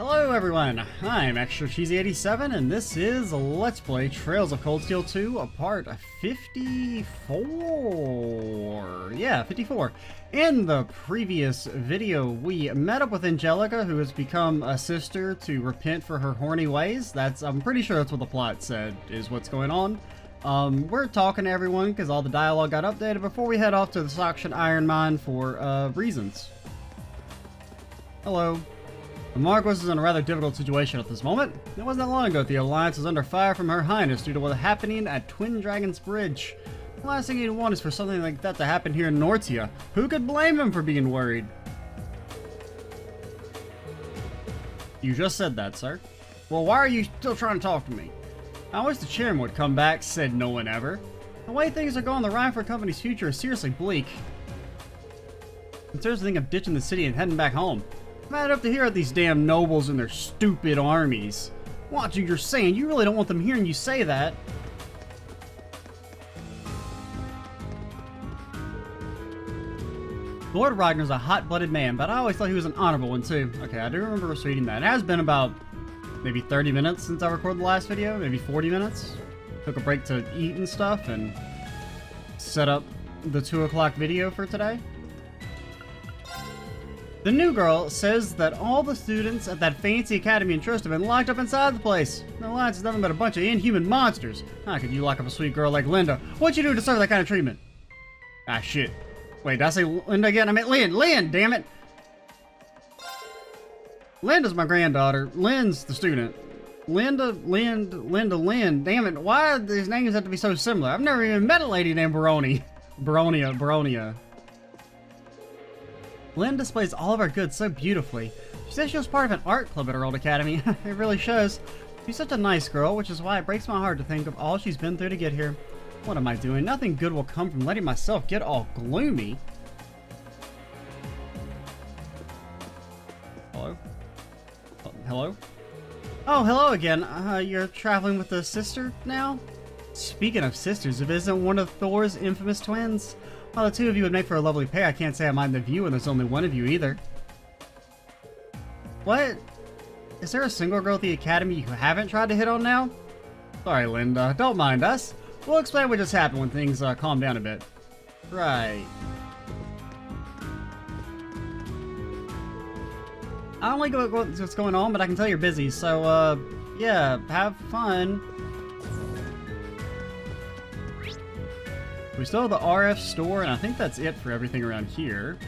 Hello everyone, I'm Extra Cheesy 87 and this is Let's Play Trails of Cold Steel 2, part 54. Yeah, 54. In the previous video, we met up with Angelica, who has become a sister to repent for her horny ways. I'm pretty sure that's what the plot said, is what's going on. We're talking to everyone because all the dialogue got updated before we head off to the Soction Iron Mine for, reasons. Hello. The Marquis is in a rather difficult situation at this moment. It wasn't that long ago that the Alliance was under fire from Her Highness due to what's happening at Twin Dragon's Bridge. The last thing he'd want is for something like that to happen here in Nortia. Who could blame him for being worried? You just said that, sir. Well, why are you still trying to talk to me? I wish the chairman would come back, said no one ever. The way things are going, the Rhineford Company's future is seriously bleak. I'm seriously thinking of ditching the city and heading back home. Mad up to hear of these damn nobles and their stupid armies. Watch what you're saying. You really don't want them hearing you say that. Lord Ragnar's a hot-blooded man, but I always thought he was an honorable one too. Okay, I do remember us reading that. It has been about maybe 30 minutes since I recorded the last video, maybe 40 minutes. Took a break to eat and stuff and set up the 2 o'clock video for today. The new girl says that all the students at that fancy academy in Trist have been locked up inside the place. The Alliance is nothing but a bunch of inhuman monsters. How could you lock up a sweet girl like Linda? What'd you do to deserve that kind of treatment? Ah, shit. Wait, did I say Linda again? I meant Lynn! Lynn, damn it! Linda's my granddaughter. Lynn's the student. Linda, Lynn. Damn it, why do these names have to be so similar? I've never even met a lady named Baronia. Lynn displays all of her goods so beautifully. She says she was part of an art club at her old academy. It really shows. She's such a nice girl, which is why it breaks my heart to think of all she's been through to get here. What am I doing? Nothing good will come from letting myself get all gloomy. Hello? Hello? Oh, hello again. You're traveling with a sister now? Speaking of sisters, if it isn't one of Thor's infamous twins? Well, the two of you would make for a lovely pair. I can't say I mind the view when there's only one of you either. What? Is there a single girl at the academy you haven't tried to hit on now? Sorry, Linda. Don't mind us. We'll explain what just happened when things calm down a bit. Right. I don't like what's going on, but I can tell you're busy, so, yeah, have fun. We still have the RF store, and I think that's it for everything around here.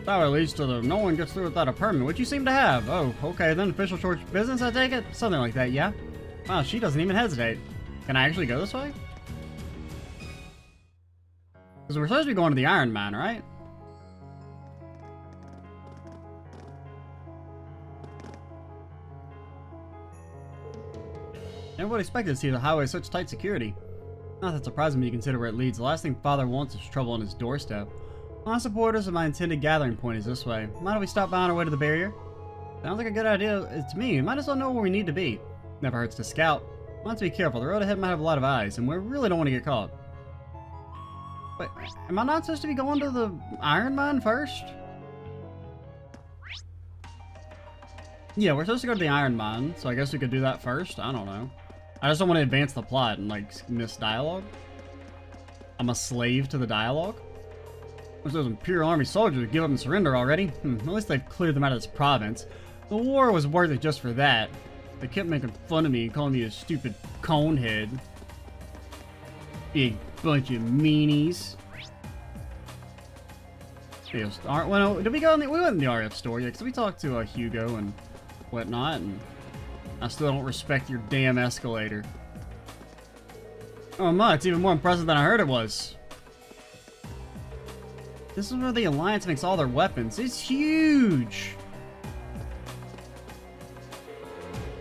That leads to the no one gets through without a permit, which you seem to have. Oh, okay, then official church business, I take it? Something like that, yeah? Wow, she doesn't even hesitate. Can I actually go this way? Because we're supposed to be going to the Iron Mine, right? Everyone expected to see the highway such tight security. Not that surprising when you consider where it leads. The last thing Father wants is trouble on his doorstep. My supporters and my intended gathering point is this way. Might we stop by on our way to the barrier? Sounds like a good idea to me. We might as well know where we need to be. Never hurts to scout. Want to be careful. The road ahead might have a lot of eyes, and we really don't want to get caught. Wait, am I not supposed to be going to the Iron Mine first? Yeah, we're supposed to go to the Iron Mine, so I guess we could do that first. I don't know. I just don't want to advance the plot and, like, miss dialogue. I'm a slave to the dialogue? Wish those Imperial Army soldiers would give up and surrender already. At least they've cleared them out of this province. The war was worth it just for that. They kept making fun of me and calling me a stupid conehead. Big bunch of meanies. Well, did we go in we went in the RF store, yeah, because we talked to Hugo and whatnot, and I still don't respect your damn escalator. Oh my, it's even more impressive than I heard it was. This is where the Alliance makes all their weapons. It's huge!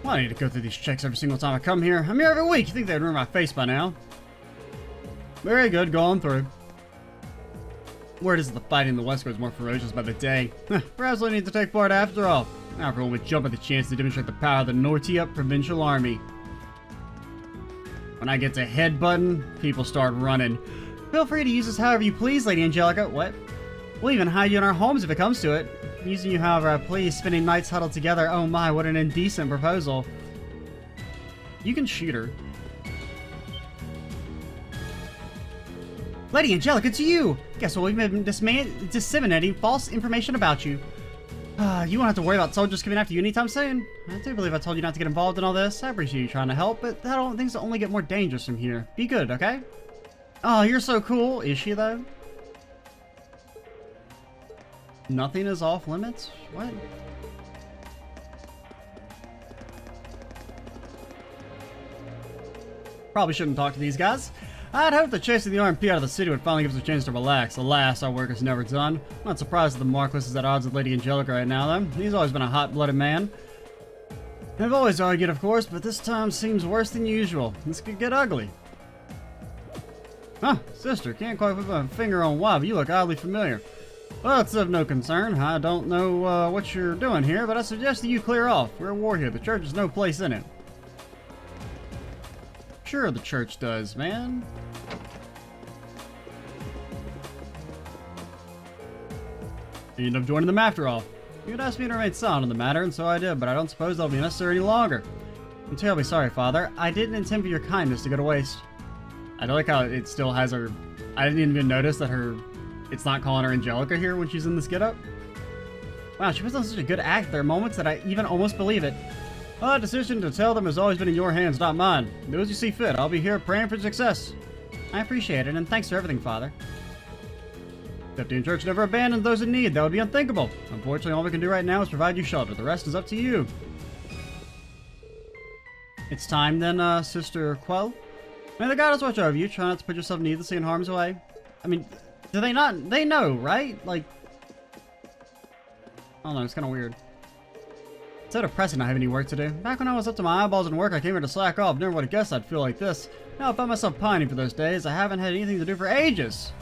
Well, I need to go through these checks every single time I come here. I'm here every week. You think they'd remember my face by now? Very good, go on through. Word is the fighting in the West grows more ferocious by the day. Perhaps we need to take part after all. Everyone would jump at the chance to demonstrate the power of the Nortia Provincial Army. When I get to head button, people start running. Feel free to use this however you please, Lady Angelica. What? We'll even hide you in our homes if it comes to it. using you however I please, spending nights huddled together. Oh my, what an indecent proposal. You can shoot her. Lady Angelica, it's you! Guess what? We've been disseminating false information about you. You won't have to worry about soldiers coming after you anytime soon. I do believe I told you not to get involved in all this. I appreciate you trying to help, but things will only get more dangerous from here. Be good, okay? Oh, you're so cool. Is she, though? Nothing is off limits? What? Probably shouldn't talk to these guys. I'd hoped that chasing the RMP out of the city would finally give us a chance to relax. Alas, our work is never done. I'm not surprised that the Marquis is at odds with Lady Angelica right now, though. He's always been a hot-blooded man. They've always argued, of course, but this time seems worse than usual. This could get ugly. Huh, sister, can't quite put my finger on why, but you look oddly familiar. Well, it's of no concern. I don't know what you're doing here, but I suggest that you clear off. We're at war here. The church has no place in it. Sure, the church does, man. You ended up joining them after all. You had asked me to remain silent on the matter, and so I did, but I don't suppose that'll be necessary any longer. I'm terribly sorry, Father. I didn't intend for your kindness to go to waste. I don't like how it still has her... I didn't even notice that it's not calling her Angelica here when she's in this getup. Wow, she puts on such a good act. There are moments that I even almost believe it. Well, the decision to tell them has always been in your hands, not mine. Do as you see fit. I'll be here praying for success. I appreciate it, and thanks for everything, Father. The Deputy in Church never abandons those in need. That would be unthinkable. Unfortunately, all we can do right now is provide you shelter. The rest is up to you. It's time then, Sister Quell. May the goddess watch over you. Try not to put yourself needlessly in harm's way. I mean, do they not? They know, right? Like, I don't know. It's kind of weird. It's so depressing not having any work to do. Back when I was up to my eyeballs in work, I came here to slack off. Never would have guessed I'd feel like this. Now I find myself pining for those days. I haven't had anything to do for ages.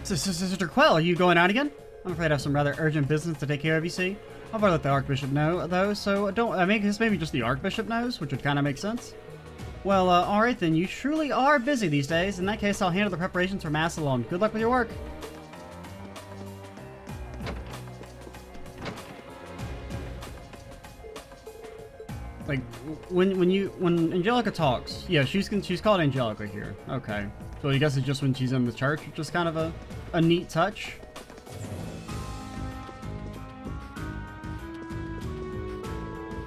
Sister Quell, are you going out again? I'm afraid I have some rather urgent business to take care of, you see. I'll probably let the Archbishop know, though, so I guess maybe just the Archbishop knows, which would kind of make sense. Well, alright then, you truly are busy these days. In that case, I'll handle the preparations for Mass alone. Good luck with your work. Like, when Angelica talks, yeah, she's called Angelica here. Okay. So I guess it's just when she's in the church, which is kind of a neat touch.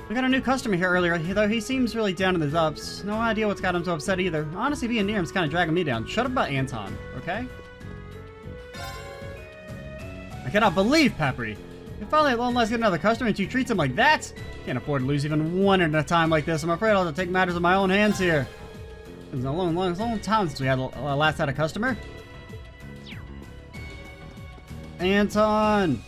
We got a new customer here earlier, though he seems really down in the dumps. No idea what's got him so upset either. Honestly, being near him's kind of dragging me down. Shut up about Anton, okay? I cannot believe Papri. You finally at long last get another customer and she treats him like that? Can't afford to lose even one at a time like this. I'm afraid I'll have to take matters in my own hands here. It's been a long time since we had last had a customer. Anton!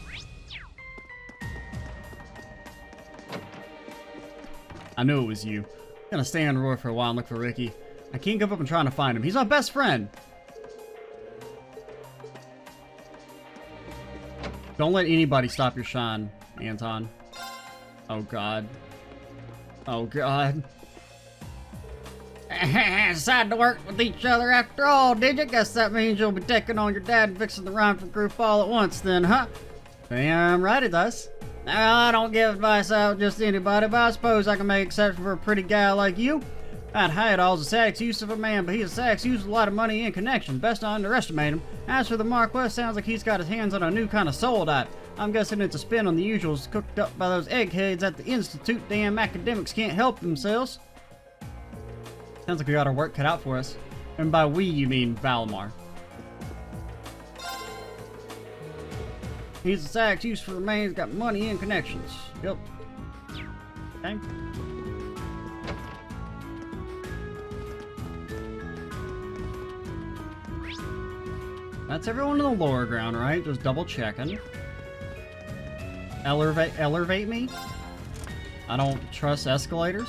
I knew it was you. I'm gonna stay on Roer for a while and look for Ricky. I can't give up on trying to find him. He's my best friend! Don't let anybody stop your shine, Anton. Oh god. Oh god. Decided to work with each other after all, did you? Guess that means you'll be taking on your dad and fixing the rhyme for group all at once then, huh? Damn right it does. Now, I don't give advice out just to anybody, but I suppose I can make exception for a pretty guy like you. That Hayadol's a sad excuse of a man, but he's a sad excuse with a lot of money and connection. Best not underestimate him. As for the Marquis, sounds like he's got his hands on a new kind of soul diet. I'm guessing it's a spin on the usuals cooked up by those eggheads at the Institute. Damn academics can't help themselves. Sounds like we got our work cut out for us. And by we, you mean Valmar. He's a sad excuse for a man who's got money and connections. Yep. Okay. That's everyone in the lower ground, right? Just double checking. Elevate me? I don't trust escalators.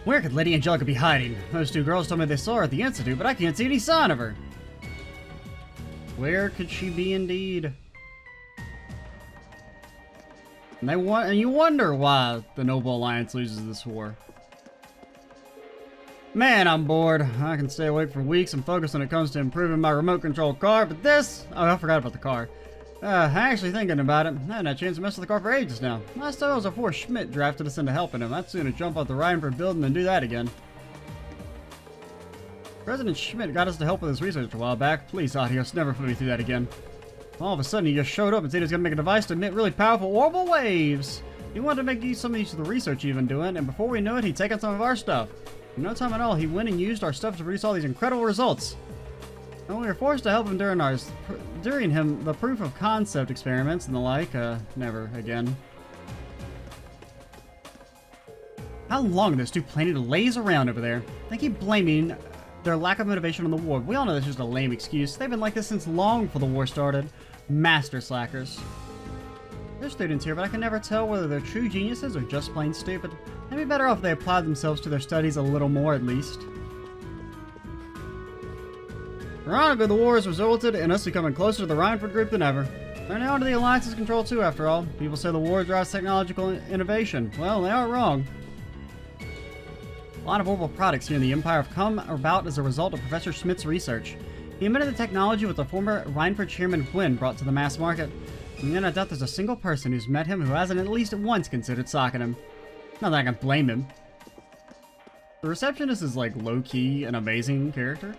Where could Lady Angelica be hiding? Those two girls told me they saw her at the Institute, but I can't see any sign of her. Where could she be indeed? And you wonder why the Noble Alliance loses this war. Man, I'm bored. I can stay awake for weeks and focus when it comes to improving my remote control car, but this... Oh, I forgot about the car. Actually thinking about it, I hadn't had a chance to mess with the car for ages now. Last time I was before Schmidt drafted us into helping him. I'd sooner jump off the Rhineford building than do that again. President Schmidt got us to help with his research a while back. Please, Adios, never put me through that again. All of a sudden, he just showed up and said he was going to make a device to emit really powerful orbital waves. He wanted to make use some of the research he'd been doing, and before we knew it, he'd taken some of our stuff. In no time at all, he went and used our stuff to produce all these incredible results. And we were forced to help him during the proof of concept experiments and the like. Never again. How long are those two planning to laze around over there? They keep blaming their lack of motivation on the war. We all know that's just a lame excuse. They've been like this since long before the war started. Master slackers. There's students here, but I can never tell whether they're true geniuses or just plain stupid. They'd be better off if they applied themselves to their studies a little more, at least. Ironically, the war has resulted in us becoming closer to the Rhineford group than ever. They're now under the Alliance's control too, after all. People say the war drives technological innovation. Well, they aren't wrong. A lot of orbital products here in the Empire have come about as a result of Professor Schmidt's research. He invented the technology with the former Rhineford chairman Gwyn brought to the mass market. And yet I doubt there's a single person who's met him who hasn't at least once considered socking him. Not that I can blame him. The receptionist is like low-key an amazing character.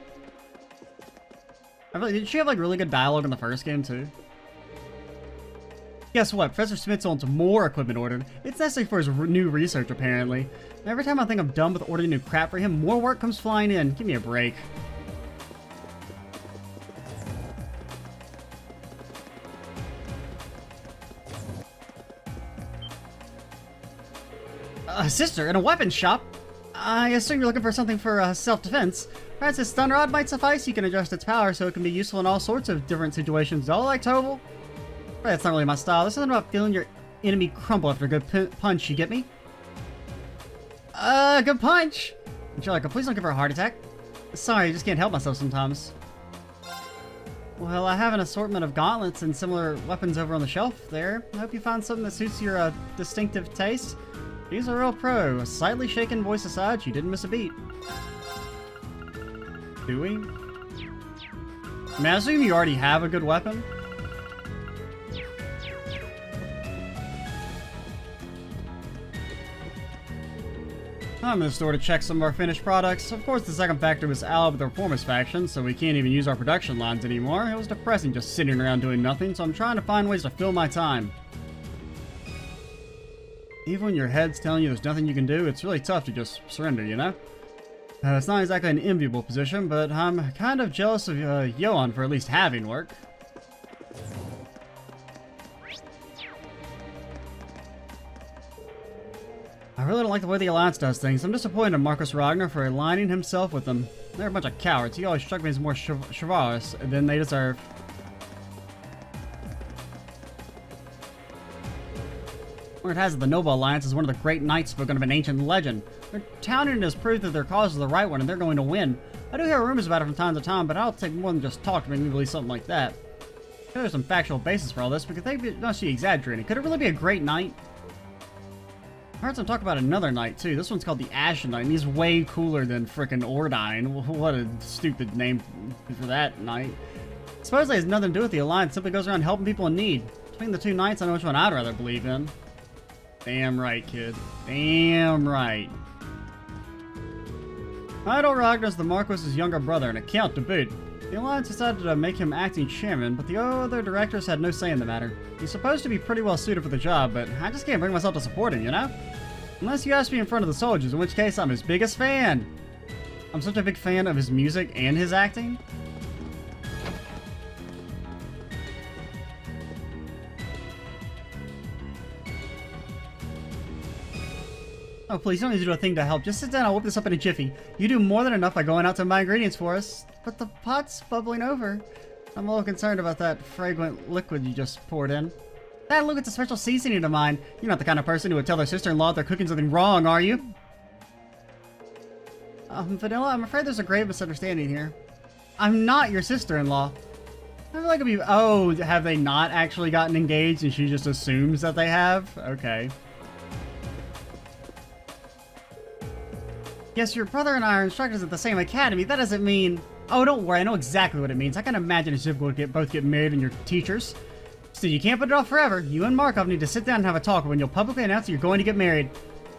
Did she have like really good dialogue in the first game too? Guess what? Professor Smith wants more equipment ordered. It's necessary for his new research apparently. Every time I think I'm done with ordering new crap for him, more work comes flying in. Give me a break. Sister, in a weapons shop? I assume you're looking for something for self-defense. Perhaps this stun rod might suffice. You can adjust its power so it can be useful in all sorts of different situations. All like Tobel? That's not really my style. There's something about feeling your enemy crumble after a good punch, you get me? Good punch! Angelica, please don't give her a heart attack. Sorry, I just can't help myself sometimes. Well, I have an assortment of gauntlets and similar weapons over on the shelf there. I hope you find something that suits your distinctive taste. She's a real pro. A slightly shaken voice aside, she didn't miss a beat. Do we? I mean, I assume you already have a good weapon. I'm in the store to check some of our finished products. Of course, the second factor was allied with the Reformist faction, so we can't even use our production lines anymore. It was depressing just sitting around doing nothing, so I'm trying to find ways to fill my time. Even when your head's telling you there's nothing you can do, it's really tough to just surrender, you know? It's not exactly an enviable position, but I'm kind of jealous of Johan for at least having work. I really don't like the way the Alliance does things. I'm disappointed in Marcus Ragnar for aligning himself with them. They're a bunch of cowards. He always struck me as more chivalrous than they deserve. Word has it the Noble Alliance is one of the great knights spoken of an ancient legend. They're touting it as proof that their cause is the right one and they're going to win. I do hear rumors about it from time to time, but I'll take more than just talk to make me believe something like that. There's some factual basis for all this, because they must be exaggerating. Could it really be a great knight? I heard some talk about another knight too. This one's called the Ashen Knight, and he's way cooler than frickin' Ordine. What a stupid name for that knight. Supposedly it has nothing to do with the Alliance, simply goes around helping people in need. Between the two knights, I know which one I'd rather believe in. Damn right, kid. Damn right. Idol Ragnar's the Marquis's younger brother and a count to boot. The Alliance decided to make him acting chairman, but the other directors had no say in the matter. He's supposed to be pretty well suited for the job, but I just can't bring myself to support him, you know? Unless you ask me in front of the soldiers, in which case I'm his biggest fan. I'm such a big fan of his music and his acting. Oh, please, you don't need to do a thing to help. Just sit down, I'll whip this up in a jiffy. You do more than enough by going out to buy ingredients for us. But the pot's bubbling over. I'm a little concerned about that fragrant liquid you just poured in. Dad, look, it's a special seasoning of mine. You're not the kind of person who would tell their sister-in-law they're cooking something wrong, are you? Vanilla, I'm afraid there's a grave misunderstanding here. I'm not your sister-in-law. I feel like it'd be... Oh, have they not actually gotten engaged and she just assumes that they have? Okay. Yes, your brother and I are instructors at the same academy. That doesn't mean... Oh, don't worry. I know exactly what it means. I can imagine it's difficult to both get married and you're teachers. So you can't put it off forever. You and Markov need to sit down and have a talk when you'll publicly announce that you're going to get married.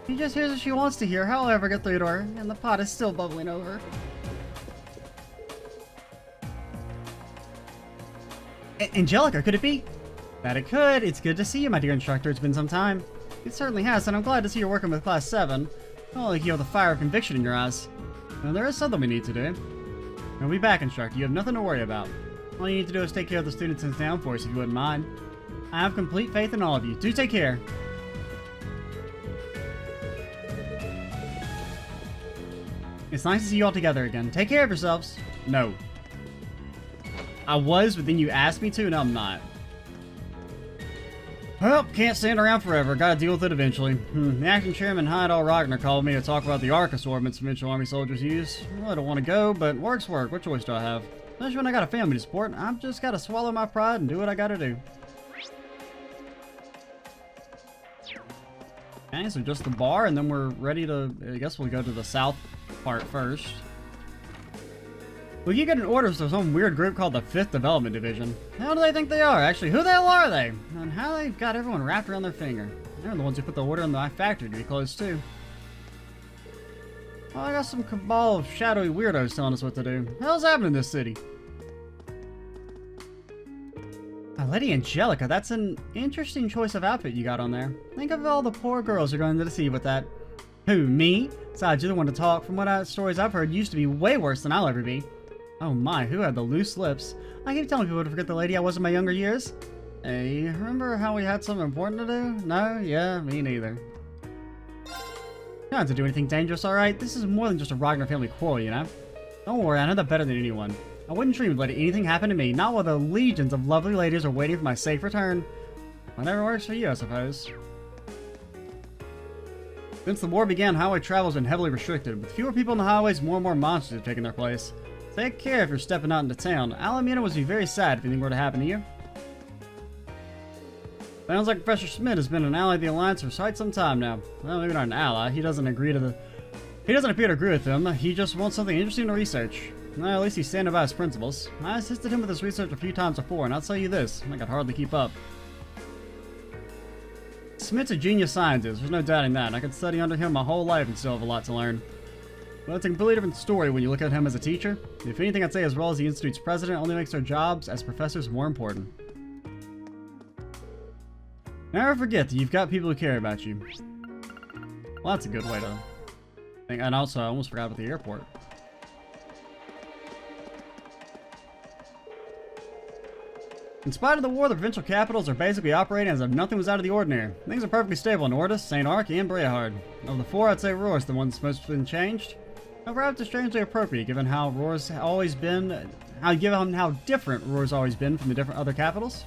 She just hears what she wants to hear. How will I ever get through to her? And the pot is still bubbling over. Angelica, could it be? That it could. It's good to see you, my dear instructor. It's been some time. It certainly has, and I'm glad to see you're working with Class 7. Oh, like you have the fire of conviction in your eyes. Now, there is something we need to do. I'll be back, instructor. You have nothing to worry about. All you need to do is take care of the students in town for us, if you wouldn't mind. I have complete faith in all of you. Do take care. It's nice to see you all together again. Take care of yourselves. No. I was, but then you asked me to, and I'm not. Well, can't stand around forever. Gotta deal with it eventually. The acting chairman Heidel Ragnar called me to talk about the ARC assortments conventional army soldiers use. Well, I don't want to go, but work's work. What choice do I have? Especially when I got a family to support. I've just gotta swallow my pride and do what I gotta do. Okay, so just the bar, and then we're ready to... I guess we'll go to the south part first. Well, you get an order from some weird group called the 5th Development Division. How do they think they are? Actually, who the hell are they? And how they've got everyone wrapped around their finger. They're the ones who put the order in my factory to be closed, too. Well, I got some cabal of shadowy weirdos telling us what to do. What the hell's happening in this city? Lady Angelica, that's an interesting choice of outfit you got on there. Think of all the poor girls you're going to deceive with that. Who, me? Besides, you're the one to talk. From what stories I've heard, you used to be way worse than I'll ever be. Oh my, who had the loose lips? I keep telling people to forget the lady I was in my younger years. Hey, remember how we had something important to do? No? Yeah, me neither. You don't have to do anything dangerous, alright? This is more than just a Ragnar family quarrel, you know? Don't worry, I know that better than anyone. I wouldn't dream of letting anything happen to me, not while the legions of lovely ladies are waiting for my safe return. Whatever works for you, I suppose. Since the war began, highway travel has been heavily restricted. With fewer people on the highways, more and more monsters have taken their place. Take care if you're stepping out into town. Alameda would be very sad if anything were to happen to you. Sounds like Professor Schmidt has been an ally of the Alliance for quite some time now. Well, maybe not an ally. He doesn't appear to agree with them. He just wants something interesting to research. Well, at least he's standing by his principles. I assisted him with his research a few times before, and I'll tell you this, I could hardly keep up. Smith's a genius scientist, there's no doubting that. I could study under him my whole life and still have a lot to learn. Well, it's a completely different story when you look at him as a teacher. If anything, I'd say as well as the Institute's president only makes their jobs as professors more important. Never forget that you've got people who care about you. Well, that's a good way to think. And also, I almost forgot about the airport. In spite of the war, the provincial capitals are basically operating as if nothing was out of the ordinary. Things are perfectly stable in Ordis, St. Arc, and Brehard. Of the four, I'd say Roer's the one that's most been changed. Perhaps it's strangely appropriate given how Roer's always been, how different Roer's always been from the different other capitals.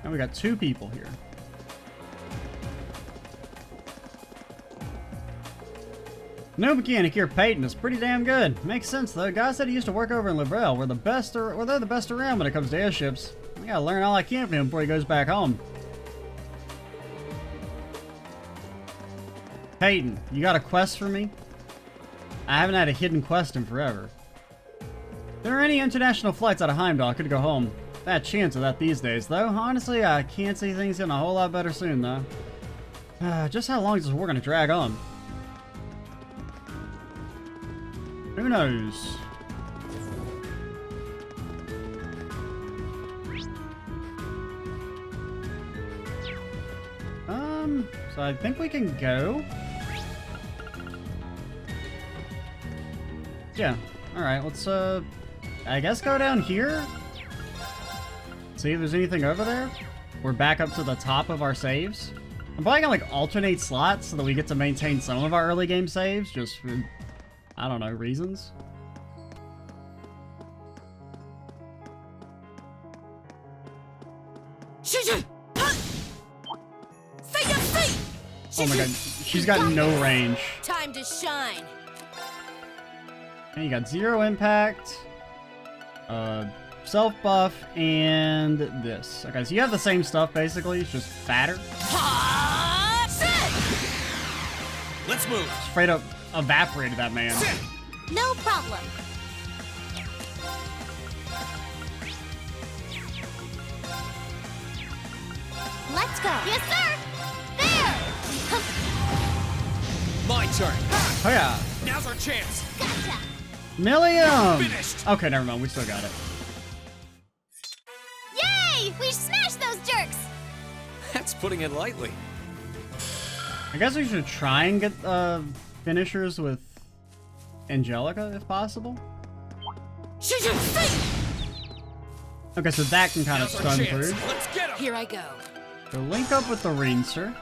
And we got two people here. New mechanic here, Peyton, is pretty damn good. Makes sense though. Guy said he used to work over in Livrel, where they're the best around when it comes to airships. I gotta learn all I can from him before he goes back home. Peyton, you got a quest for me? I haven't had a hidden quest in forever. If there are any international flights out of Heimdall, I could go home. Bad chance of that these days, though. Honestly, I can't see things getting a whole lot better soon, though. Just how long is this war gonna drag on? Who knows? So I think we can go. Yeah. Alright, let's, I guess go down here? See if there's anything over there? We're back up to the top of our saves. I'm probably gonna, like, alternate slots so that we get to maintain some of our early game saves, just for, I don't know, reasons. Oh my god, she's got no range. Time to shine. And you got 0 impact, self buff, and this. Okay, so you have the same stuff basically, it's just fatter. Let's move. Straight up evaporated that man. No problem. Let's go. Yes, sir. There. My turn. Oh yeah. Now's our chance. Gotcha. Million! Finished. Okay, never mind. We still got it. Yay! We smashed those jerks. That's putting it lightly. I guess we should try and get finishers with Angelica, if possible. Okay, so that can kind of Now's our stun chance. through. Let's get him. Here I go. So link up with the Rinser.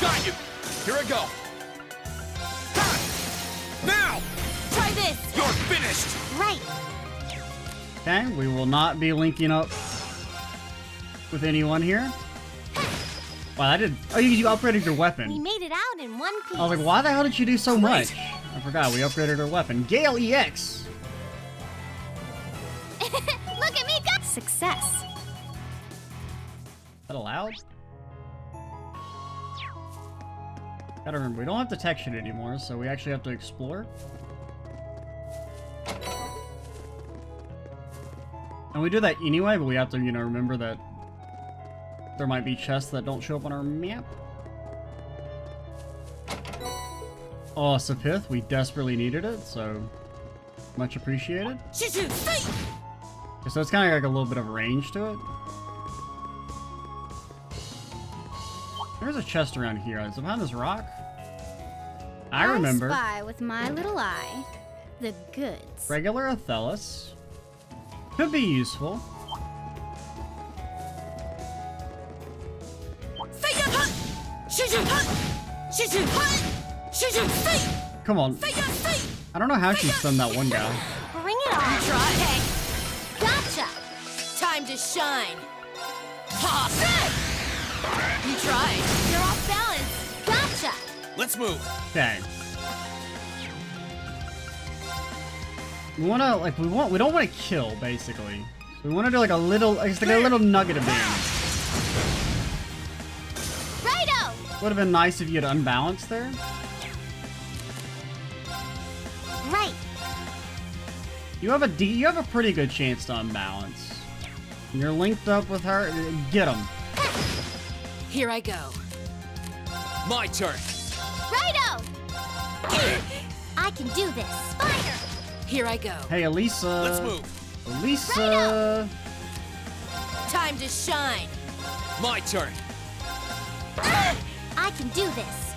Got you. Here I go. Now. Try this. You're finished. Right. Okay, we will not be linking up with anyone here. Wow, I did. Oh, you upgraded your We weapon. made it out in one piece. I was like, why the hell did you do so much? I forgot, we upgraded her weapon. Gale EX! Look at me go. Success. Is that allowed? Gotta remember, we don't have detection anymore, so we actually have to explore. And we do that anyway, but we have to, you know, remember that there might be chests that don't show up on our map. Oh, Sapith, we desperately needed it, so much appreciated. Okay, so it's kind of like a little bit of range to it. There's a chest around here. Is it behind this rock? I remember. spy with my little eye the goods. Regular Athelis. Could be useful. Come on. I don't know how she stunned that one guy. Bring it on. Try. Gotcha. Time to shine. Ha! You tried. You're off balance. Gotcha. Let's move. Okay. We wanna we don't wanna kill, basically. So we wanna do like a little a little nugget of damage. Righto. Would have been nice if you had unbalanced there. Right. You have a pretty good chance to unbalance. And you're linked up with her. Get him. Here I go. My turn. Righto. I can do this. Spider. Here I go. Hey, Elisa. Let's move. Elisa. Time to shine. My turn. I can do this.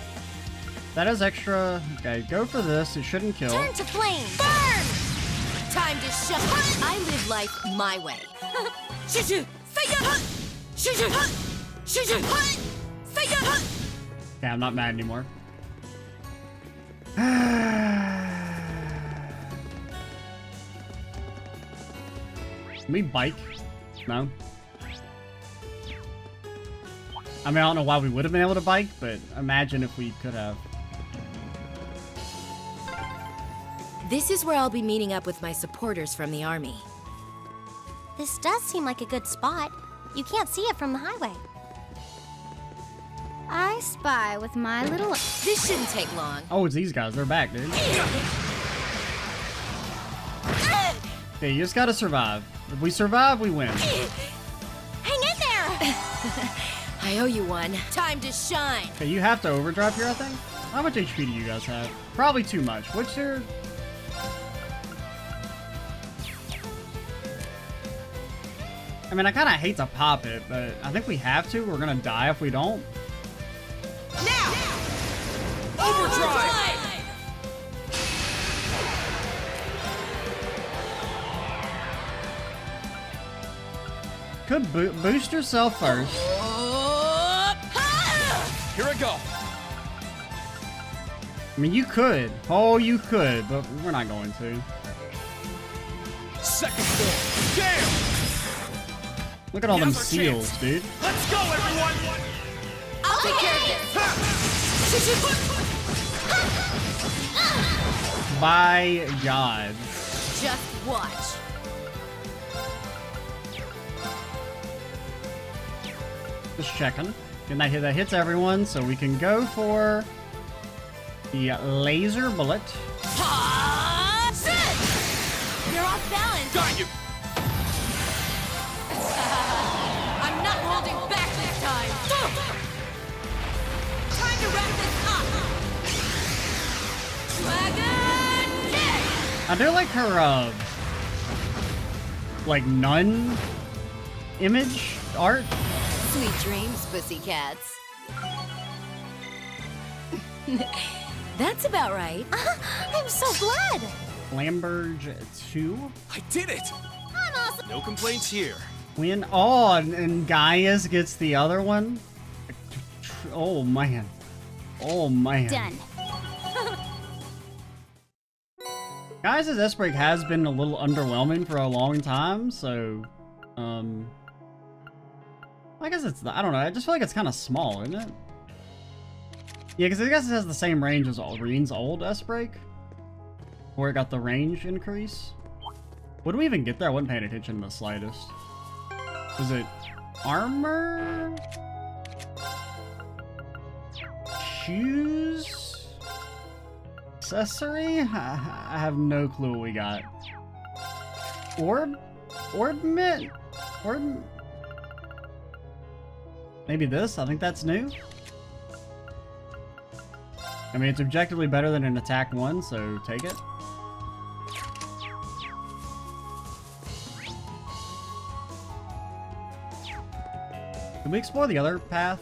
That is extra. Okay, go for this. It shouldn't kill. Turn to flame. Burn. Time to shine. I live life my way. Okay, I'm not mad anymore. Can we bike? No. I mean, I don't know why we would have been able to bike, but imagine if we could have. This is where I'll be meeting up with my supporters from the army. This does seem like a good spot. You can't see it from the highway. I spy with my little... This shouldn't take long. Oh, it's these guys. They're back, dude. Okay, you just gotta survive. If we survive, we win. Hang in there! I owe you one. Time to shine. Okay, you have to overdrive here, I think. How much HP do you guys have? Probably too much. What's your... I mean, I kind of hate to pop it, but I think we have to. We're gonna die if we don't. Now! Overdrive! Could boost yourself first. Here I go. I mean, you could. Oh, you could, but we're not going to. Second floor. Damn! Look at all them Now's our seals, chance. dude. Let's go, everyone! I'll take care of this. By God. Just watch. Just checking. And that hits everyone, so we can go for the laser bullet. You're off balance. Got you. I'm not holding back this time. Time to wrap this up. Dragon kick. I do like her, like, nun image art. Sweet dreams, pussycats. That's about right. I'm so glad. Lamberge 2. I did it. I'm awesome. No complaints here. Win. Oh, and Gaius gets the other one. Oh, man. Oh, man. Done. Gaius' S-Break has been a little underwhelming for a long time, so, I guess it's, I don't know, I just feel like it's kind of small, isn't it? Yeah, because I guess it has the same range as Reen's old S-Break, where it got the range increase. What do we even get there? I wasn't paying attention in the slightest. Was it armor? Shoes? Accessory? I have no clue what we got. Orb? Orbment? Orb? Maybe this? I think that's new. I mean, it's objectively better than an attack 1, so take it. Did we explore the other path?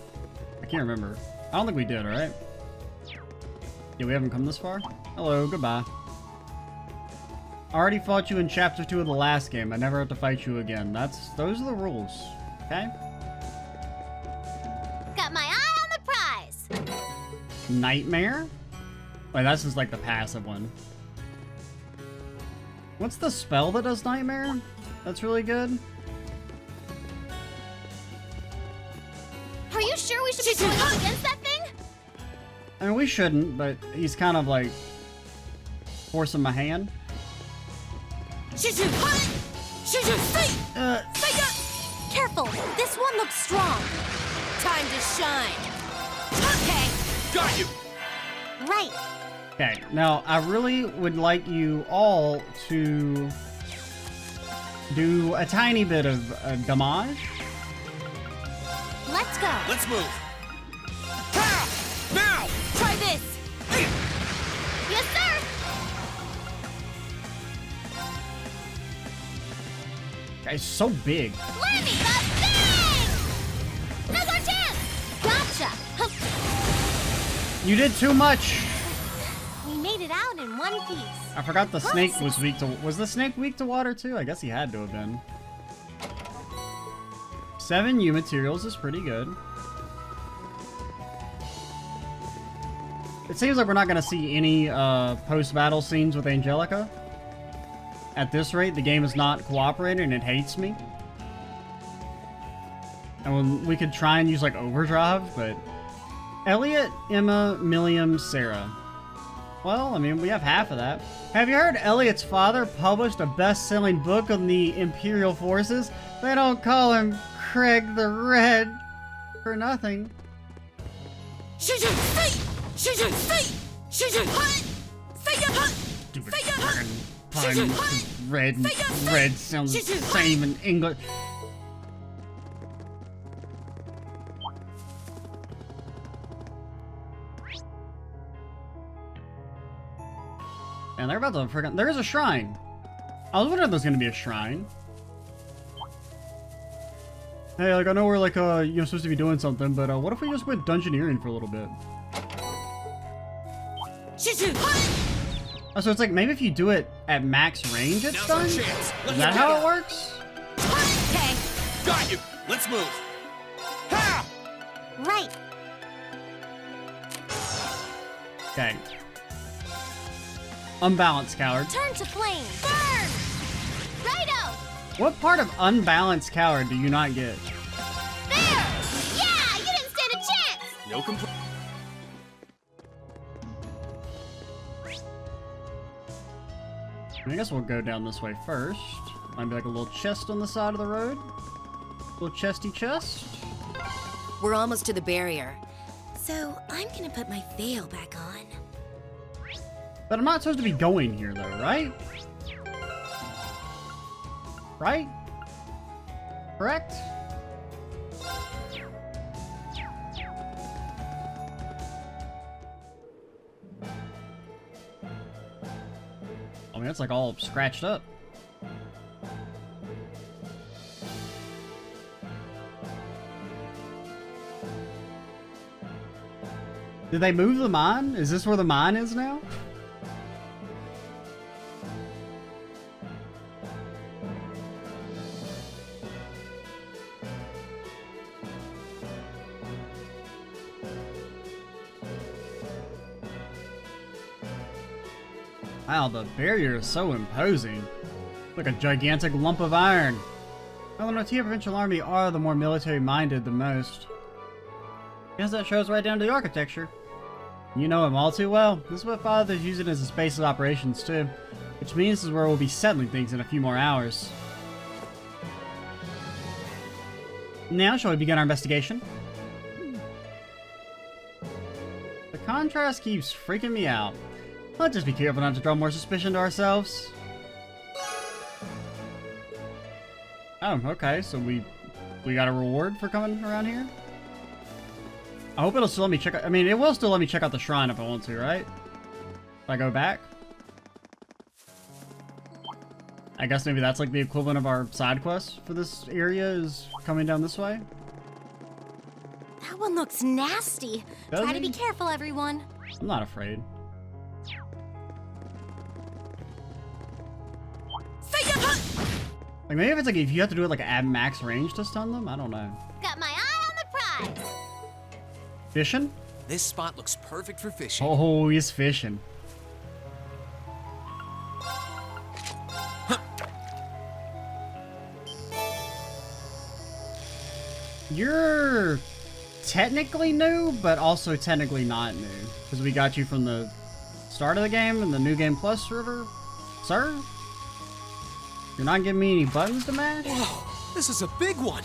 I can't remember. I don't think we did, right? Yeah, we haven't come this far? Hello, goodbye. Already fought you in Chapter 2 of the last game. I never have to fight you again. Those are the rules, okay? Got my eye on the prize. Nightmare? Wait, that's just like the passive one. What's the spell that does Nightmare? That's really good. Are you sure we should be going up against that thing? I mean, we shouldn't, but he's kind of like forcing my hand. Careful, this one looks strong. Time to shine. Okay. Got you. Right. Okay, now I really would like you all to do a tiny bit of damage. Let's go. Let's move. Ha! Now! Try this. Yes, sir. Guy's so big. Lemmy the thing! Now's our chance. Gotcha. You did too much. We made it out in one piece. I forgot the snake was weak to... Was the snake weak to water too? I guess he had to have been. 7 U materials is pretty good. It seems like we're not going to see any post-battle scenes with Angelica. At this rate, the game is not cooperating and it hates me. And we could try and use like overdrive, but... Elliot, Emma, Milliam, Sarah. Well, I mean, we have half of that. Have you heard Elliot's father published a best-selling book on the Imperial forces? They don't call him Craig the Red for nothing. Stupid fucking pun. Red sounds the same in English. And they're about to freaking... There is a shrine. I was wondering if there's gonna be a shrine. Hey, like, I know we're, like, you're supposed to be doing something, but, what if we just went dungeoneering for a little bit? Oh, so it's like, maybe if you do it at max range, it's Now's done? our chance. Is that how it works? Okay. Got you. Let's move. Ha! Right. Okay. Unbalanced coward. Turn to flame. Burn! Righto! What part of unbalanced coward do you not get? There! Yeah! You didn't stand a chance! No complaints. I guess we'll go down this way first. Might be like a little chest on the side of the road. Little chesty chest. We're almost to the barrier. So I'm gonna put my veil back on. But I'm not supposed to be going here, though, right? Right? Correct? I mean, it's like all scratched up. Did they move the mine? Is this where the mine is now? Wow, the barrier is so imposing. Like a gigantic lump of iron. Well, the Notia Provincial Army are the more military-minded the most. Guess that shows right down to the architecture. You know him all too well. This is what Father's using as his base of operations too. Which means this is where we'll be settling things in a few more hours. Now, shall we begin our investigation? The contrast keeps freaking me out. Let's just be careful not to draw more suspicion to ourselves. Oh, okay, so we got a reward for coming around here? I hope it'll still let me check out, I mean, it will still let me check out the shrine if I want to, right? If I go back? I guess maybe that's like the equivalent of our side quest for this area is coming down this way? That one looks nasty. Does Try he? to be careful, everyone. I'm not afraid. Like, maybe if it's like, if you have to do it like at max range to stun them? I don't know. Got my eye on the prize. Fishing? This spot looks perfect for fishing. Oh, he's fishing. You're technically new, but also technically not new. Because we got you from the start of the game in the New Game Plus server. Sir? You're not giving me any buttons to mash? Whoa, this is a big one.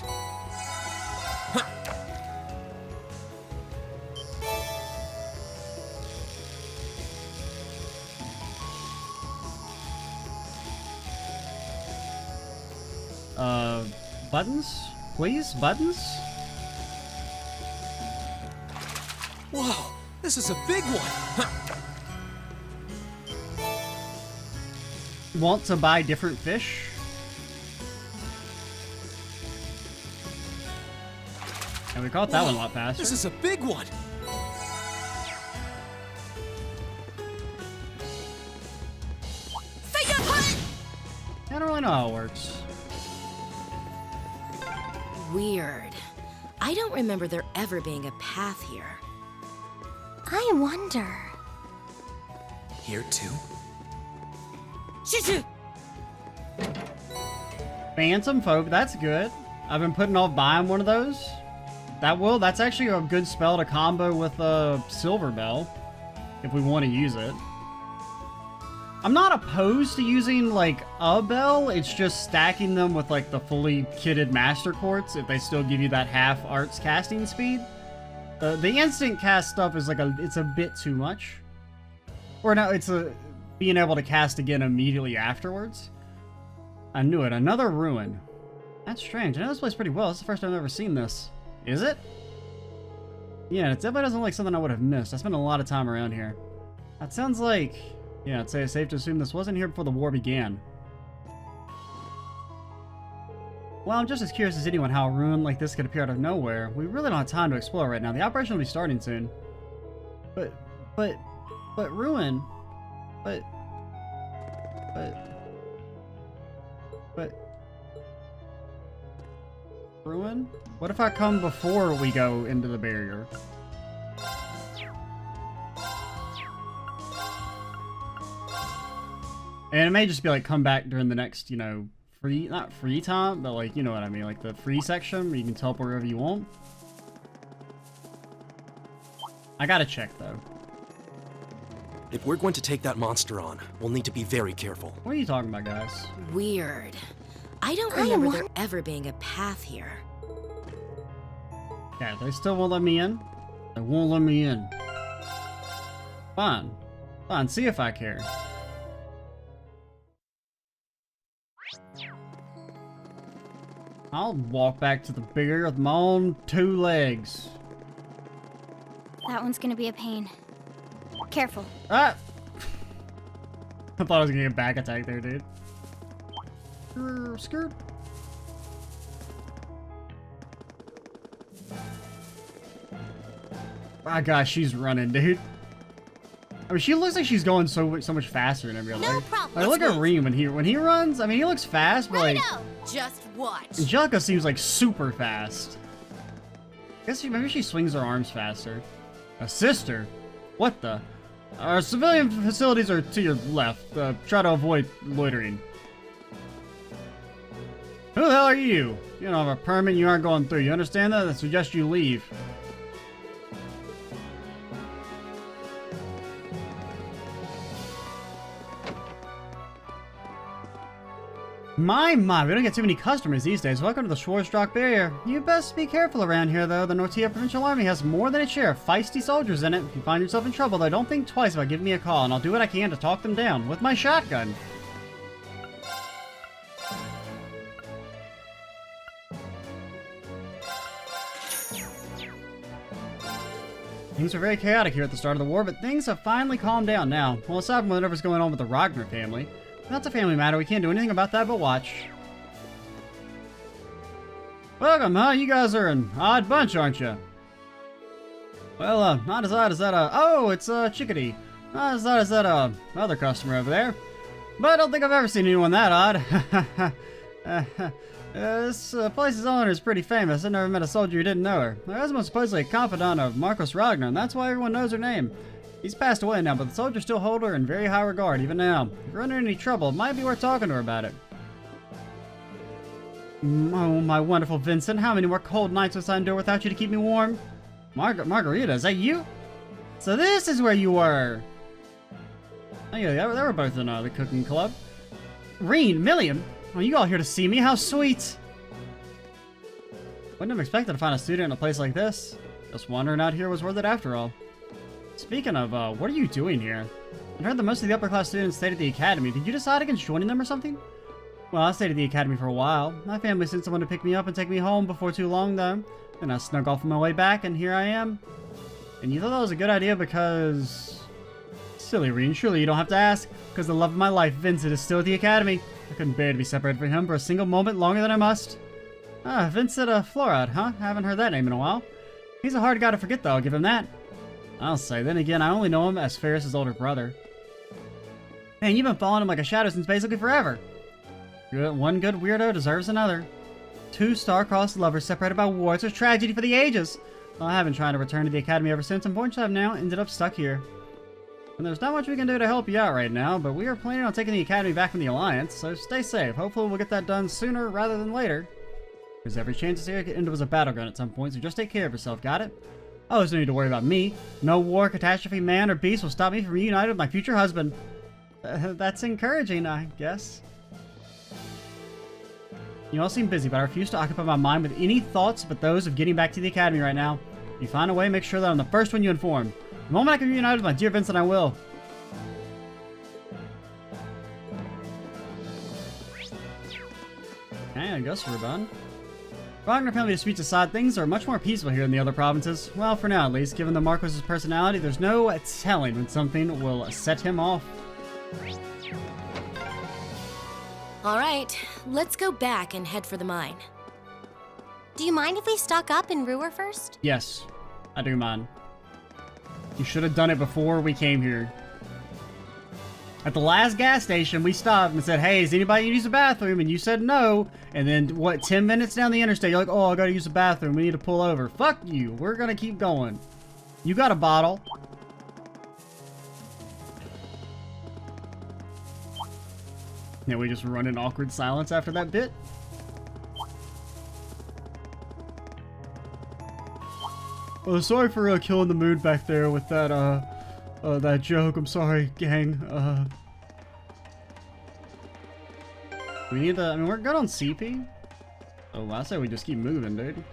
Buttons? Please? Buttons? Whoa, this is a big one. Want to buy different fish? And we caught that one a lot faster. This is a big one. I don't really know how it works. Weird. I don't remember there ever being a path here. I wonder. Here too. Phantom Folk, that's good. I've been putting off buying one of those. That's actually a good spell to combo with a Silver Bell, if we want to use it. I'm not opposed to using, like, a bell, it's just stacking them with, like, the fully kitted Master Quartz if they still give you that half arts casting speed. The instant cast stuff is, like, it's a bit too much. Or no, it's being able to cast again immediately afterwards. I knew it, another ruin. That's strange, I know this place pretty well, it's the first time I've ever seen this. Is it? Yeah, it definitely doesn't look like something I would have missed. I spent a lot of time around here. That sounds like... Yeah, I'd say it's safe to assume this wasn't here before the war began. Well, I'm just as curious as anyone how a ruin like this could appear out of nowhere. We really don't have time to explore right now. The operation will be starting soon. But ruin... But... Ruin? What if I come before we go into the barrier? And it may just be like come back during the next, you know, not free time, but like, you know what I mean, like the free section where you can teleport wherever you want. I gotta check though. If we're going to take that monster on, we'll need to be very careful. What are you talking about, guys? Weird. I don't remember there ever being a path here. Yeah, they still won't let me in. They won't let me in. Fine. Fine, see if I care. I'll walk back to the bigger with my own 2 legs. That one's gonna be a pain. Careful. Ah! I thought I was gonna get a back attack there, dude. Skirt. Ah, gosh, she's running, dude. I mean, she looks like she's going so much faster than every other. No problem. Like, look at Reem when he runs. I mean, he looks fast, but like Just watch. Angelica seems like super fast. I guess maybe she swings her arms faster. A sister? What the? Our civilian facilities are to your left. Try to avoid loitering. Who the hell are you? You don't have a permit, you aren't going through. You understand that? I suggest you leave. My, we don't get too many customers these days. Welcome to the Schwarzstrock Barrier. You best be careful around here, though. The Nortia Provincial Army has more than its share of feisty soldiers in it. If you find yourself in trouble, though, don't think twice about giving me a call, and I'll do what I can to talk them down with my shotgun. Things were very chaotic here at the start of the war, but things have finally calmed down now. Well, aside from whatever's going on with the Ragnar family. That's a family matter. We can't do anything about that but watch. Welcome, huh? You guys are an odd bunch, aren't you? Well, not as odd as that, oh, it's, Chickadee. Not as odd as that, other customer over there. But I don't think I've ever seen anyone that odd. This place's owner is pretty famous. I never met a soldier who didn't know her. Her husband was supposedly a confidant of Marcus Ragnar, and that's why everyone knows her name. He's passed away now, but the soldiers still hold her in very high regard, even now. If you're under any trouble, it might be worth talking to her about it. Oh, my wonderful Vincent, how many more cold nights must I endure without you to keep me warm? Margarita, is that you? So this is where you were! Oh yeah, they were both in the cooking club. Reen, Milliam! Oh, you all here to see me? How sweet! Wouldn't have expected to find a student in a place like this. Just wandering out here was worth it after all. Speaking of, what are you doing here? I heard that most of the upper-class students stayed at the academy. Did you decide against joining them or something? Well, I stayed at the academy for a while. My family sent someone to pick me up and take me home before too long, though. Then I snuck off on my way back, and here I am. And you thought that was a good idea because... Silly Reen, surely you don't have to ask. Because the love of my life, Vincent, is still at the academy. I couldn't bear to be separated from him for a single moment longer than I must. Ah, Vincent Florod, huh? Haven't heard that name in a while. He's a hard guy to forget, though, I'll give him that. I'll say, then again, I only know him as Ferris's older brother. Man, you've been following him like a shadow since basically forever. One good weirdo deserves another. 2 star-crossed lovers separated by war. It's a tragedy for the ages. Well, I have been trying to return to the academy ever since. Unfortunately, I've now ended up stuck here. And there's not much we can do to help you out right now, but we are planning on taking the academy back from the Alliance, so stay safe. Hopefully we'll get that done sooner rather than later. There's every chance this area could end up as a battleground at some point, so just take care of yourself, got it? Oh, there's no need to worry about me. No war, catastrophe, man, or beast will stop me from reuniting with my future husband. That's encouraging, I guess. You all seem busy, but I refuse to occupy my mind with any thoughts but those of getting back to the academy right now. If you find a way, make sure that I'm the first one you inform. The moment I can reunite with my dear Vincent, I will. Okay, I guess we're done. Ragnar family disputes aside, things are much more peaceful here in the other provinces. Well, for now at least. Given the Marquis's personality, there's no telling when something will set him off. Alright, let's go back and head for the mine. Do you mind if we stock up in Roer first? Yes, I do mind. You should have done it before we came here. At the last gas station, we stopped and said, hey, does anybody use the bathroom? And you said no. And then, what, 10 minutes down the interstate, you're like, oh, I gotta use the bathroom. We need to pull over. Fuck you. We're gonna keep going. You got a bottle. Yeah, we just run in awkward silence after that bit. Oh, sorry for killing the mood back there with that, that joke. I'm sorry, gang. We need the... I mean, we're good on CP. Oh, I say we just keep moving, dude.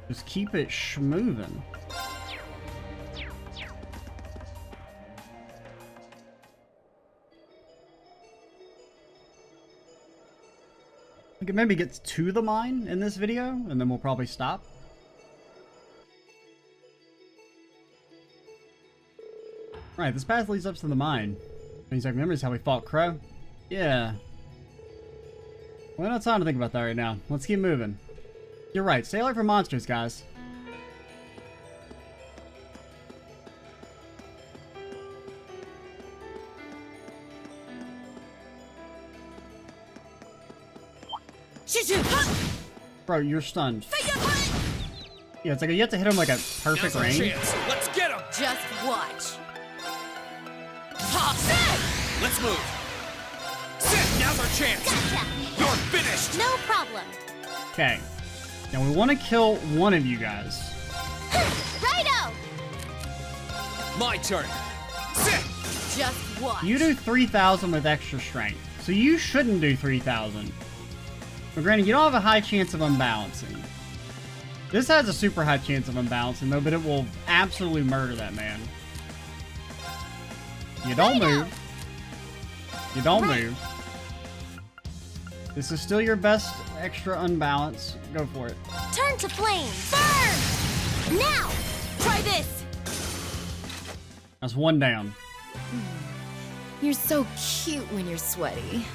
Just keep it schmovin'. We can maybe get to the mine in this video, and then we'll probably stop. Right, this path leads up to the mine. Things like remembers how we fought Crow. Yeah. We don't have time to think about that right now. Let's keep moving. You're right, stay alert for monsters, guys. Bro, you're stunned. Yeah, it's like you have to hit him like a perfect range. Chance. Let's get him. Just watch. Let's move. Sit. Now's our chance. Gotcha. You're finished. No problem. Okay. Now we want to kill one of you guys. Righto! My turn. Sit. Just watch. You do 3,000 with extra strength, so you shouldn't do 3,000. But granted, you don't have a high chance of unbalancing. This has a super high chance of unbalancing, though, but it will absolutely murder that man. You don't move. You don't move. This is still your best extra unbalance. Go for it. Turn to flame. Burn! Now! Try this. That's one down. You're so cute when you're sweaty.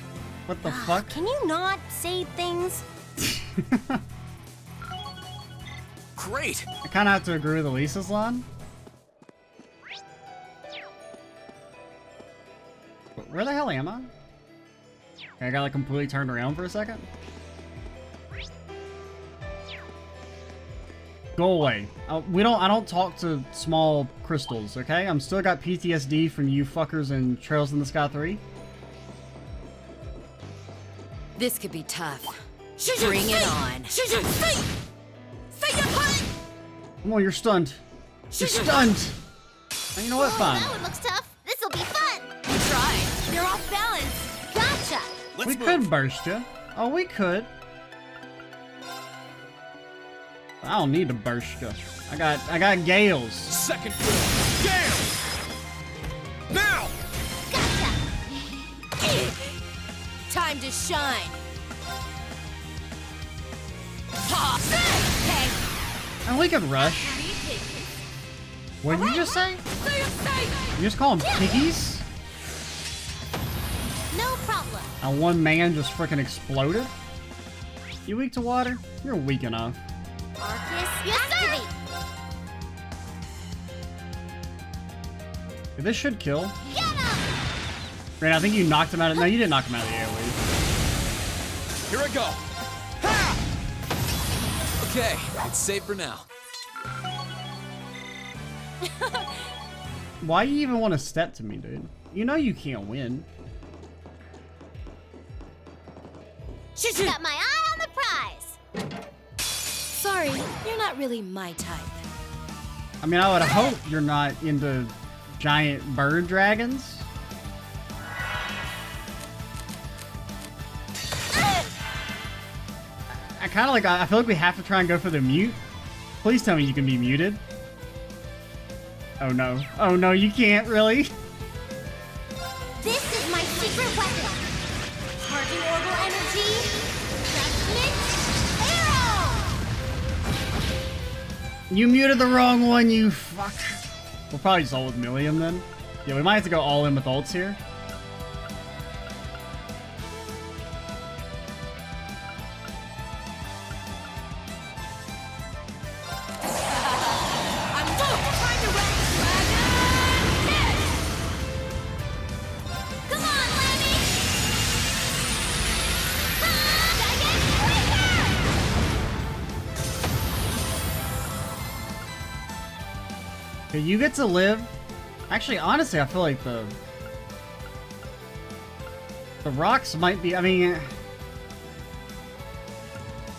What the fuck? Can you not say things? Great. I kind of have to agree with Elisa's line. Where the hell am I? Okay, I got like completely turned around for a second. Go away. I don't talk to small crystals, okay? I'm still got PTSD from you fuckers in Trails in the Sky 3. This could be tough. Bring it on. Come on, you're stunned. You're stunned. And you know what? Fine. That one looks tough. This'll be fun. You tried. You're off balance. Gotcha. Let's We move. could burst you. Oh, we could. I don't need to burst you. I got gales. Second floor. Down. Now. Gotcha. Time to shine. Hey. And we could rush. What did you just say? You just call them piggies? No problem. And one man just freaking exploded? You weak to water? You're weak enough. Arcus, activate. This should kill. Get him! Grant, I think you knocked him out of... No, you didn't knock him out of the AoE. Here I go. Ha! Okay, it's safe for now. Why you even want to step to me, dude? You know you can't win. Got my eye on the prize. Sorry, you're not really my type. I mean, I would hope you're not into giant bird dragons. I kind of like, I feel like we have to try and go for the mute. Please tell me you can be muted. Oh no. Oh no, you can't, really? This is my secret weapon. Charging orbital energy. Transmit arrow! You muted the wrong one, you fuck. We'll probably just ult with Millium then. Yeah, we might have to go all in with ults here. Okay, you get to live. Actually, honestly, I feel like the rocks might be, I mean,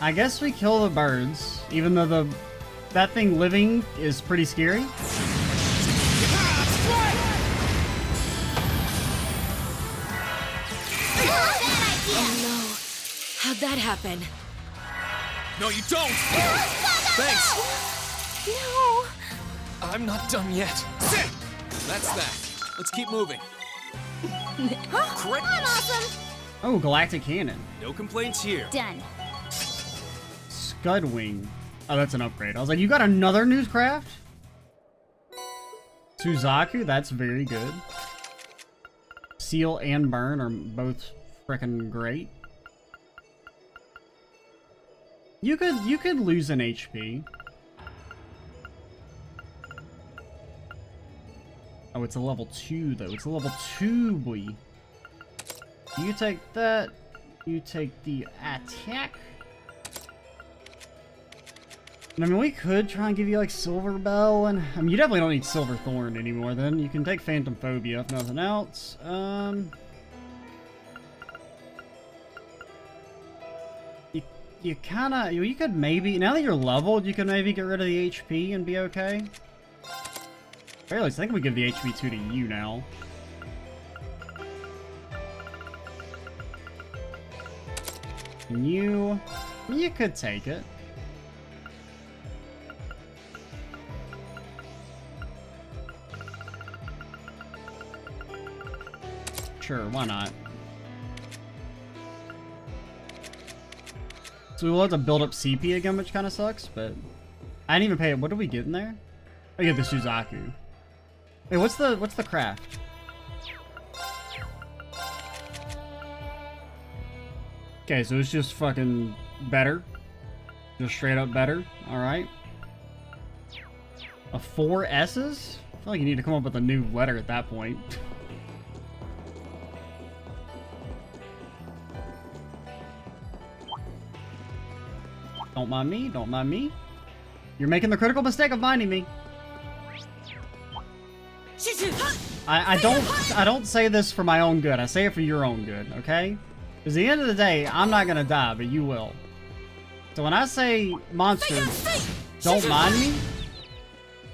I guess we kill the birds, even though that thing living is pretty scary. Oh no. How'd that happen? No, you don't. Thanks. No. I'm not done yet. Sit. That's that. Let's keep moving. Great. I'm awesome. Oh, Galactic Cannon. No complaints here. Done. Scudwing. Oh, that's an upgrade. I was like, you got another newscraft? Suzaku, that's very good. Seal and Burn are both freaking great. You could lose an HP. Oh, it's a level 2 though. It's a level 2, boy. You take that. You take the attack. And, I mean, we could try and give you like Silver Bell, and I mean, you definitely don't need Silver Thorn anymore. Then you can take Phantom Phobia if nothing else. You kind of, you could maybe, now that you're leveled, you can maybe get rid of the HP and be okay. Very least, I think we give the HP 2 to you now. And you could take it. Sure, why not? So we'll have to build up CP again, which kind of sucks, but I didn't even pay it. What do we get in there? Oh, yeah, the Suzaku. Wait, what's the craft? Okay, so it's just fucking better. Just straight up better. Alright. A 4 S's? I feel like you need to come up with a new letter at that point. Don't mind me, don't mind me. You're making the critical mistake of minding me. I don't say this for my own good. I say it for your own good, okay? Because at the end of the day, I'm not gonna die, but you will. So when I say monsters, don't mind me,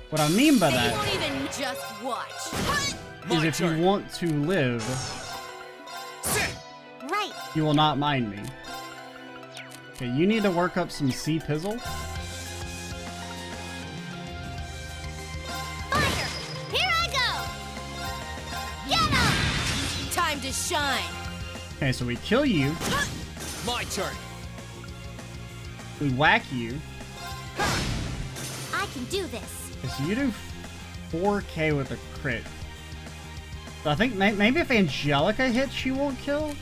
what I mean by that won't even just watch. is if you want to live, Right. you will not mind me. Okay, you need to work up some sea pizzle. Fire! Here I go! Get him! Time to shine. Okay, so we kill you, My turn. we whack you. I can do this. Okay, so you do 4K with a crit. So I think maybe if Angelica hits, you won't kill?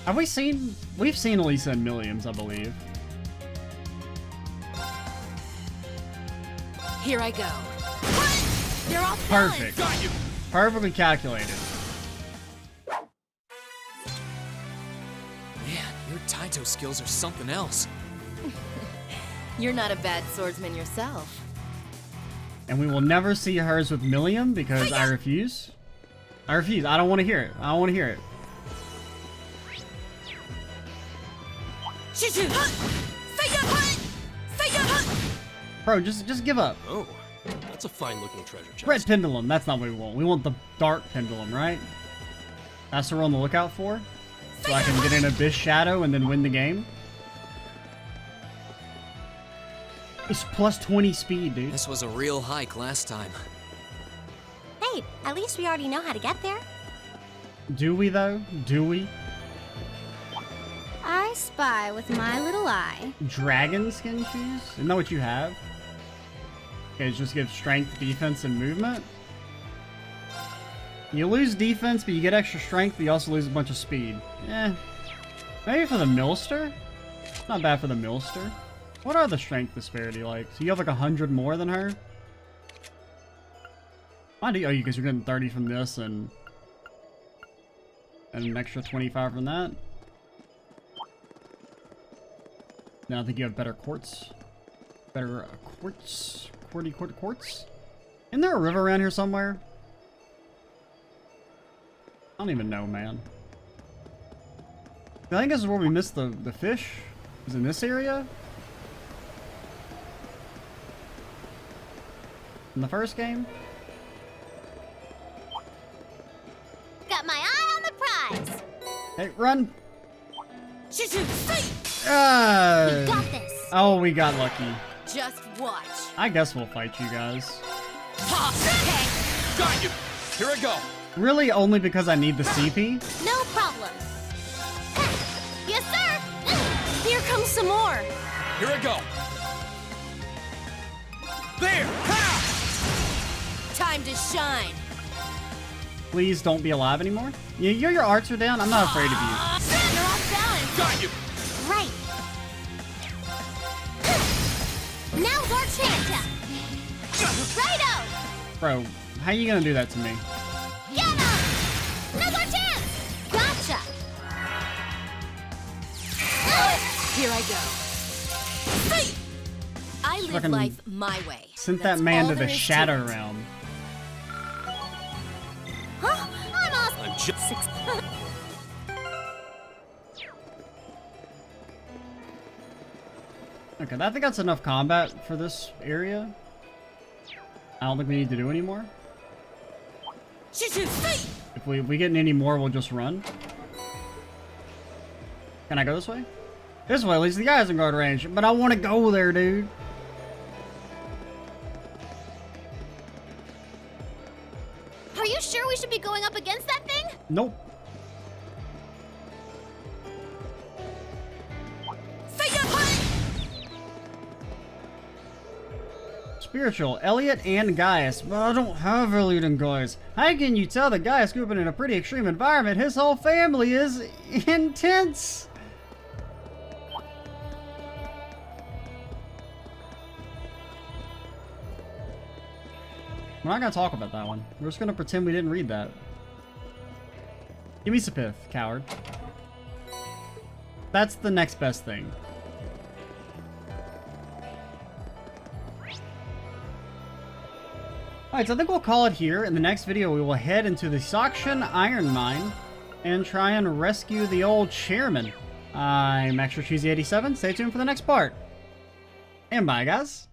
Have we seen... We've seen Elisa in Milliams, I believe. Here I go. You're all Perfect. Got you. Perfectly calculated. Man, your Taito skills are something else. You're not a bad swordsman yourself. And we will never see hers with Milliam because I refuse. I refuse. I don't want to hear it. I don't want to hear it. Bro, just give up. Oh, that's a fine-looking treasure chest. Red Pendulum, that's not what we want. We want the Dark Pendulum, right? That's what we're on the lookout for. So I can get in Abyss Shadow and then win the game. It's plus 20 speed, dude. This was a real hike last time. Hey, at least we already know how to get there. Do we, though? Do we? I spy with my little eye. Dragon skin shoes? Isn't that what you have? Okay, it just gives strength, defense, and movement. You lose defense, but you get extra strength, but you also lose a bunch of speed. Eh. Maybe for the Millster? Not bad for the Millster. What are the strength disparity like? So you have like 100 more than her? Why do you? Oh, because you're getting 30 from this and an extra 25 from that. Now I think you have better quartz. Better quartz. Quartz. Isn't there a river around here somewhere? I don't even know, man. I think this is where we missed the fish. Is in this area? In the first game? Got my eye on the prize. Hey, run! We Ah! got this. Oh, we got lucky. Just watch. I guess we'll fight you guys. Okay. Got you. Here I go. Really, only because I need the CP? No problem. Yes, sir. Here comes some more. Here I go. There. Ha! Time to shine. Please don't be alive anymore. Your arts are down. I'm not afraid of you. You're off balance. Got you. Right. Now's our chance. Righto. Bro, how you gonna do that to me? Get him. Now's our chance. Gotcha. Here I go. I live Fucking life my way. Sent that That's man all to the there is Shadow it. Realm. Huh? I'm off. I'm just. Okay, I think that's enough combat for this area. I don't think we need to do any more. If we get any more, we'll just run. Can I go this way? This way, at least the guy's in guard range. But I want to go there, dude. Are you sure we should be going up against that thing? Nope. Spiritual, Elliot and Gaius. But I don't have Elliot and Gaius. How can you tell that Gaius grew up in a pretty extreme environment? His whole family is intense. We're not gonna talk about that one. We're just gonna pretend we didn't read that. Give me Sepith, coward. That's the next best thing. Alright, so I think we'll call it here. In the next video, we will head into the Sakshan Iron Mine and try and rescue the old chairman. I'm Extra Cheesy 87. Stay tuned for the next part. And bye, guys.